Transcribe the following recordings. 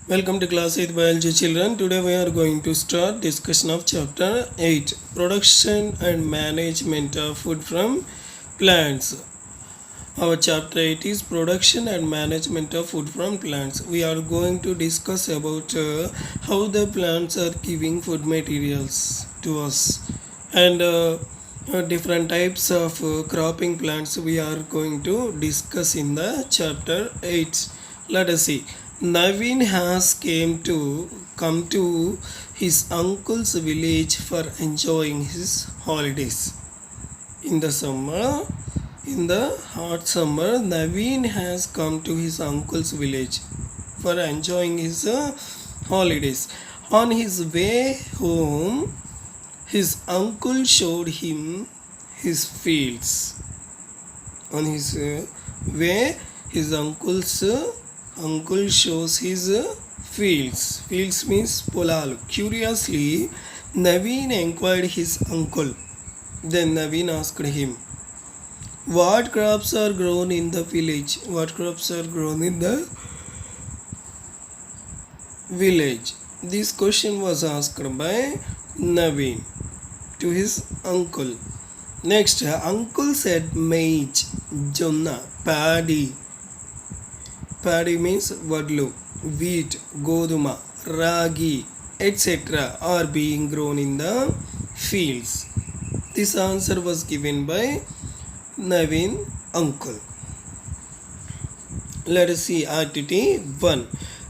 Welcome to class 8 biology children. Today we are going to start discussion of chapter 8 production and management of food from plants. Our chapter 8 is production and management of food from plants. We are going to discuss about how the plants are giving food materials to us and different types of cropping plants we are going to discuss in the chapter 8. Let us see. Naveen has come to his uncle's village for enjoying his holidays. In the summer, in the hot summer, Naveen has come to his uncle's village for enjoying his holidays. On his way home, his uncle showed him his fields. On his way, his uncle shows his fields. Fields means polalu. Curiously, Naveen inquired his uncle. Then Naveen asked him, "What crops are grown in the village? What crops are grown in the village?" This question was asked by Naveen to his uncle. Next, uncle said maize, jonna, paddy. Paddy means vadlu, wheat, goduma, ragi, etc. are being grown in the fields. This answer was given by Naveen uncle. Let us see activity 1.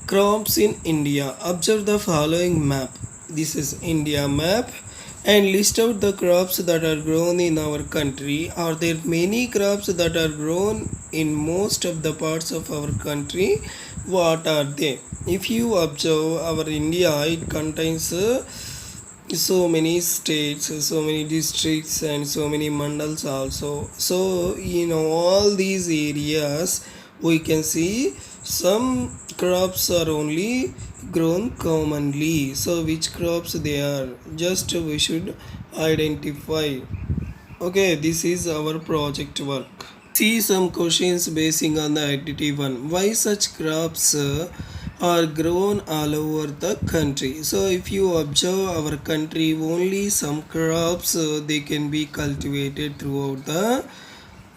Crops in India. Observe the following map. This is India map and list out the crops that are grown in our country. Are there many crops that are grown in most of the parts of our country? What are they? If you observe our India, it contains so many states, so many districts and so many mandals also. So in all these areas we can see some crops are only grown commonly. So which crops they are, just we should identify. Okay, this is our project work. See some questions basing on the activity 1. Why such crops are grown all over the country? So if you observe our country, only some crops they can be cultivated throughout the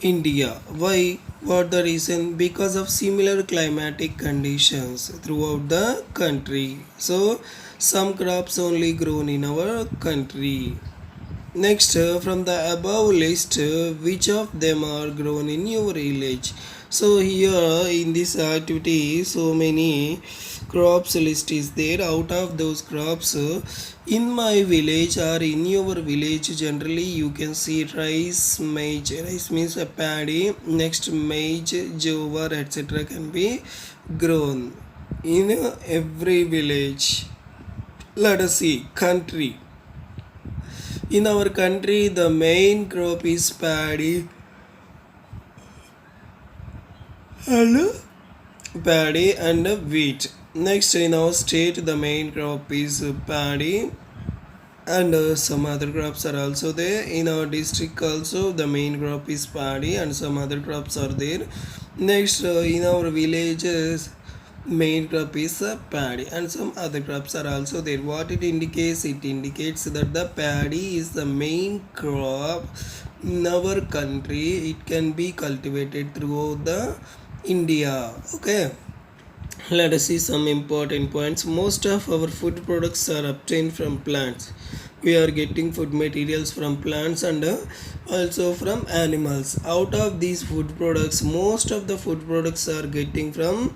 India. Why? What the reason? Because of similar climatic conditions throughout the country. So some crops only grown in our country. Next, from the above list, which of them are grown in your village? So here in this activity, so many crops list is there. Out of those crops, in my village or in your village, generally you can see rice, maize. Rice means a paddy. Next, maize, jowar, etc. can be grown in every village. Let us see country. In our country, the main crop is paddy and wheat. Next, in our state, the main crop is paddy and some other crops are also there. In our district also, the main crop is paddy and some other crops are there. Next, in our villages, main crop is paddy and some other crops are also there. What it indicates? It indicates that the paddy is the main crop in our country. It can be cultivated throughout the India. Okay, let us see some important points. Most of our food products are obtained from plants. We are getting food materials from plants and also from animals. Out of these food products, most of the food products are getting from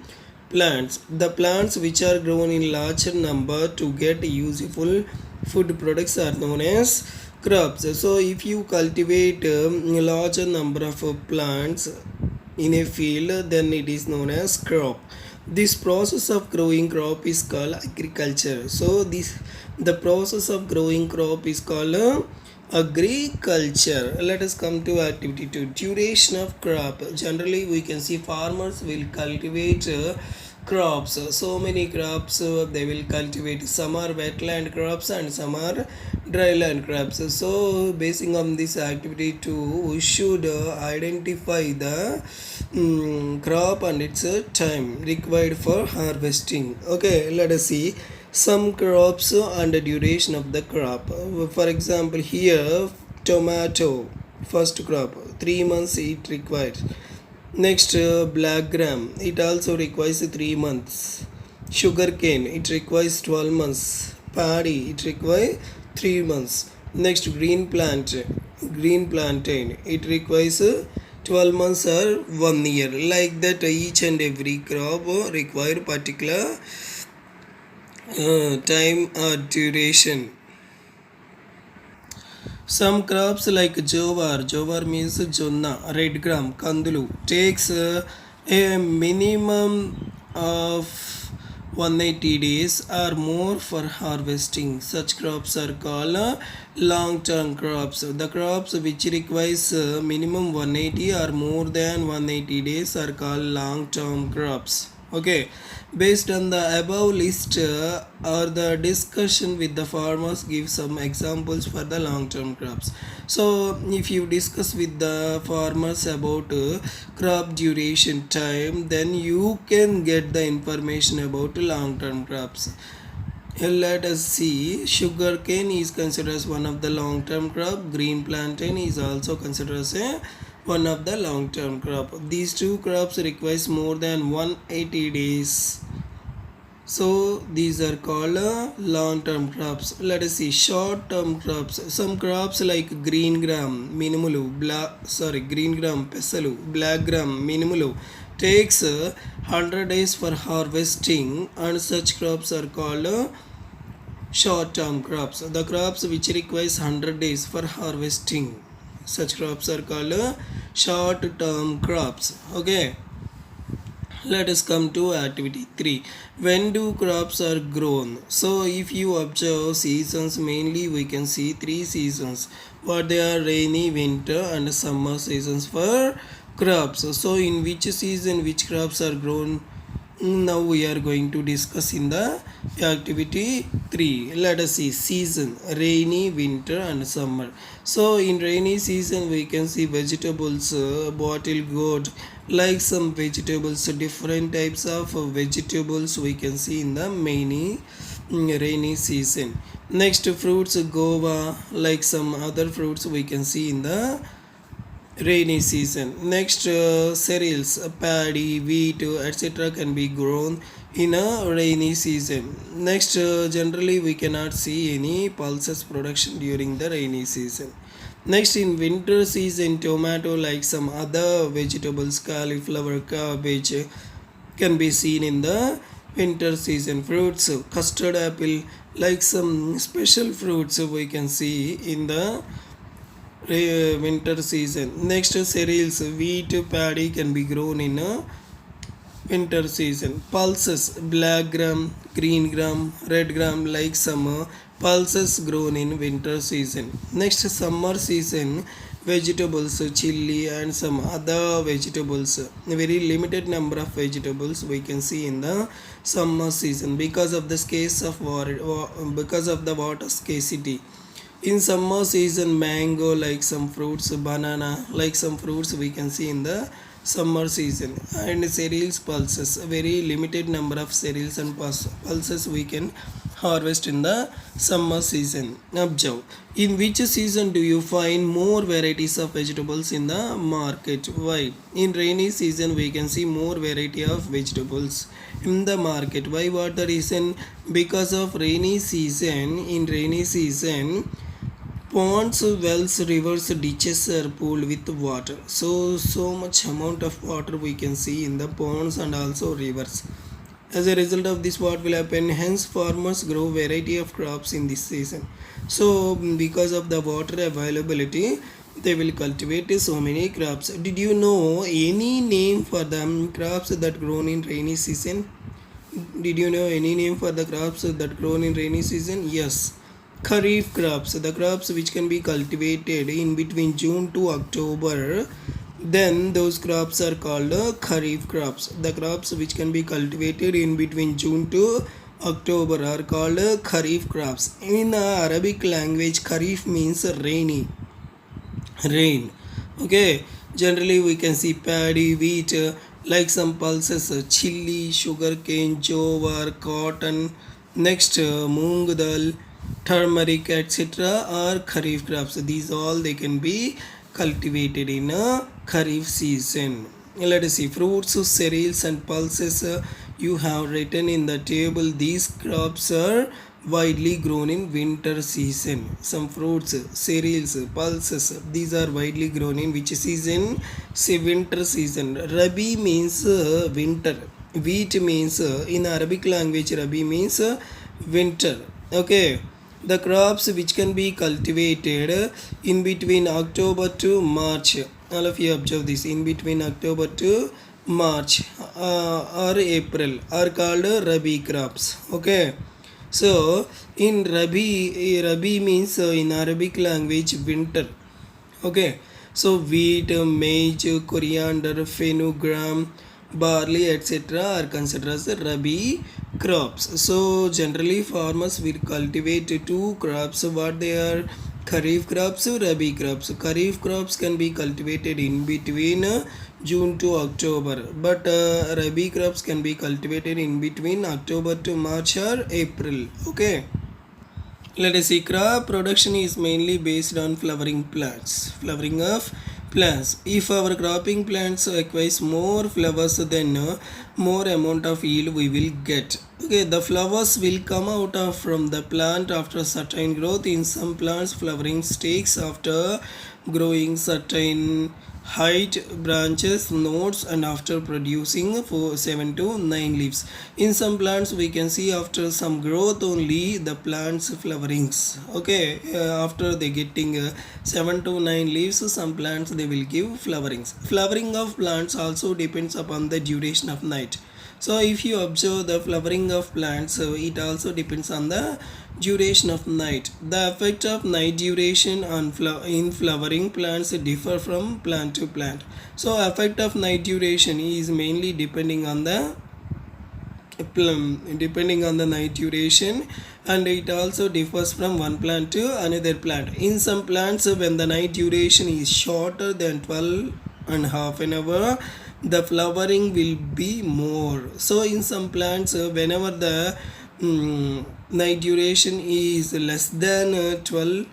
plants. The plants which are grown in larger number to get useful food products are known as crops. So if you cultivate a larger number of plants in a field, then it is known as crop. This process of growing crop is called agriculture. So the process of growing crop is called agriculture. Let us come to activity 2. Duration of crop. Generally we can see farmers will cultivate crops. So many crops they will cultivate. Some are wetland crops and some are dryland crops. So basing on this activity too, we should identify the crop and its time required for harvesting. Okay, let us see some crops and the duration of the crop. For example, here tomato, first crop 3 months it requires. Next, black gram, it also requires 3 months. Sugar cane, it requires 12 months. Paddy, it requires 3 months. Next, green plantain, it requires 12 months or 1 year. Like that, each and every crop require particular time or duration. Some crops like jowar means jonna, red gram, kandulu, takes a minimum of 180 days or more for harvesting. Such crops are called long-term crops. The crops which requires minimum 180 or more than 180 days are called long-term crops. Okay, based on the above list or the discussion with the farmers, give some examples for the long term crops. So if you discuss with the farmers about crop duration time, then you can get the information about long term crops. Let us see, sugar cane is considered as one of the long term crop. Green plantain is also considered as one of the long term crop. These two crops requires more than 180 days. So these are called long term crops. Let us see short term crops. Some crops like green gram, minimulu, green gram, pesalu, black gram, minimulu takes 100 days for harvesting, and such crops are called short term crops. The crops which requires 100 days for harvesting, such crops are called short term crops. Okay, let us come to activity 3. When do crops are grown? So if you observe seasons, mainly we can see 3 seasons. What they are: rainy, winter and summer seasons for crops. So in which season which crops are grown? Now we are going to discuss in the activity 3. Let us see season: rainy, winter and summer. So in rainy season we can see vegetables, bottle gourd, like some vegetables, different types of vegetables we can see in the rainy season. Next, fruits, guava, like some other fruits we can see in the rainy season. Next, cereals, paddy, wheat, etc. can be grown in a rainy season. Next, generally we cannot see any pulses production during the rainy season. Next, in winter season, tomato, like some other vegetables, cauliflower, cabbage, can be seen in the winter season. Fruits, custard apple, like some special fruits we can see in the winter season. Next, cereals, wheat, paddy can be grown in a winter season. Pulses, black gram, green gram, red gram, like some pulses grown in winter season. Next, summer season, vegetables, chili and some other vegetables. A very limited number of vegetables we can see in the summer season because of the scarce of water, because of the water scarcity. In summer season, mango, like some fruits, banana, like some fruits we can see in the summer season. And cereals, pulses, a very limited number of cereals and pulses we can harvest in the summer season. Observe, in which season do you find more varieties of vegetables in the market? Why? In rainy season we can see more variety of vegetables in the market. Why? What the reason? Because of rainy season. In rainy season, ponds, wells, rivers, ditches are full with water. So much amount of water we can see in the ponds and also rivers. As a result of this, what will happen? Hence, farmers grow variety of crops in this season. So, because of the water availability, they will cultivate so many crops. Did you know any name for the crops that grown in rainy season? Did you know any name for the crops that grown in rainy season? Yes. Kharif crops, the crops which can be cultivated in between June to October, Then those crops are called kharif crops. The crops which can be cultivated in between June to October are called kharif crops. In Arabic language, kharif means rainy, rain. Okay, generally we can see paddy, wheat, like some pulses, chili, sugarcane, jowar, cotton. Next, moong dal, turmeric, etc. are kharif crops. These all they can be cultivated in a kharif season. Let us see fruits, cereals, and pulses. You have written in the table. These crops are widely grown in winter season. Some fruits, cereals, pulses. These are widely grown in which season? Say winter season. Rabi means winter. Wheat means in Arabic language. Rabi means winter. Okay, the crops which can be cultivated in between October to March. All of you observe this. In between October to March or April are called Rabi crops. Okay. So in Rabi means in Arabic language winter. Okay. So wheat, maize, coriander, fenugreek, barley, etc. are considered as Rabi crops. So generally farmers will cultivate two crops. What they are? Kharif crops, Rabi crops. Kharif crops can be cultivated in between June to October, but Rabi crops can be cultivated in between October to March or April. Okay. Let us see, crop production is mainly based on flowering plants. Flowering of plants. If our cropping plants acquires more flowers, then more amount of yield we will get. Okay, the flowers will come out of from the plant after certain growth. In some plants, flowering takes after growing certain height, branches, nodes, and after producing 7 to 9 leaves. In some plants we can see after some growth only the plants flowerings. Okay, after they getting 7 to 9 leaves, some plants they will give flowerings. Flowering of plants also depends upon the duration of night. So if you observe the flowering of plants, it also depends on the duration of night. The effect of night duration on in flowering plants differ from plant to plant. So effect of night duration is mainly depending on the night duration, and it also differs from one plant to another plant. In some plants, when the night duration is shorter than 12 and half an hour, the flowering will be more. So in some plants, whenever the night duration is less than 12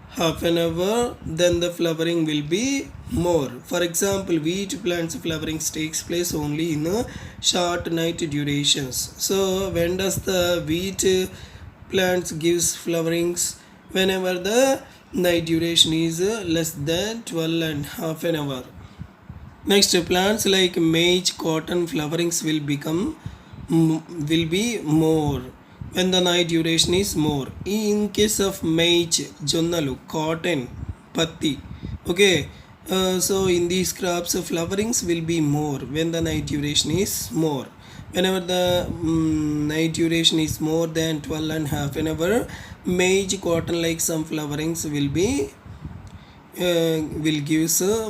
half an hour, then the flowering will be more. For example, wheat plants flowering takes place only in short night durations. So when does the wheat plants gives flowerings? Whenever the night duration is less than 12 and half an hour. Next, plants like maize, cotton flowerings will be more when the night duration is more. In case of maize, jonnalu, cotton, patti. Okay, so in these crops, flowerings will be more when the night duration is more. Whenever the night duration is more than 12 and half an hour, maize, cotton like some flowerings will give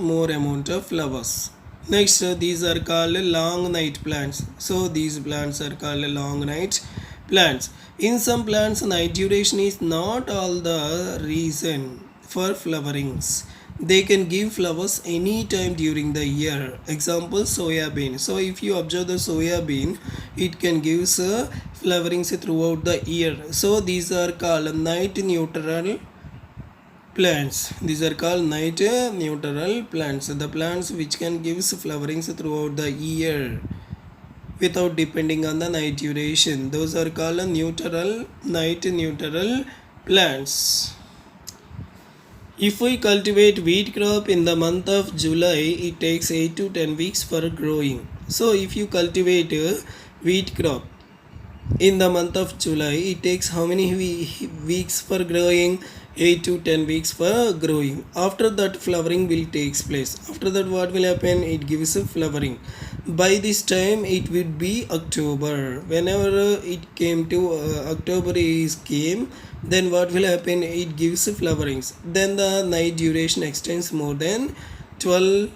more amount of flowers. Next, these are called long night plants. So these plants are called long night plants. In some plants, night duration is not all the reason for flowerings. They can give flowers any time during the year. Example, soya bean. So if you observe the soya bean, it can give flowerings throughout the year. So these are called night neutral plants. These are called night neutral plants. The plants which can give flowerings throughout the year without depending on the night duration. Those are called night neutral plants. If we cultivate wheat crop in the month of July, it takes 8 to 10 weeks for growing. So if you cultivate wheat crop in the month of July, it takes how many weeks for growing? 8 to 10 weeks for growing. After that, flowering will takes place. After that, what will happen? It gives a flowering. By this time, it would be October. Whenever it came to October came, then what will happen? It gives flowerings. Then the night duration extends more than 12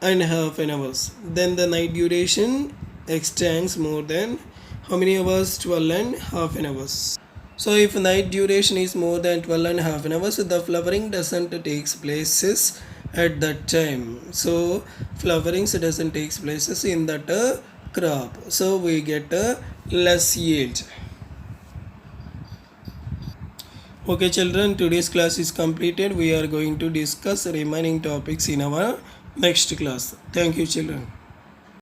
and a half an hours. Then the night duration extends more than how many hours? 12 and half an hours. So if night duration is more than 12 and half an hours, the flowering doesn't takes places at that time. So flowering doesn't takes places in that crop. So we get a less yield. Okay children, today's class is completed. We are going to discuss remaining topics in our next class. Thank you children.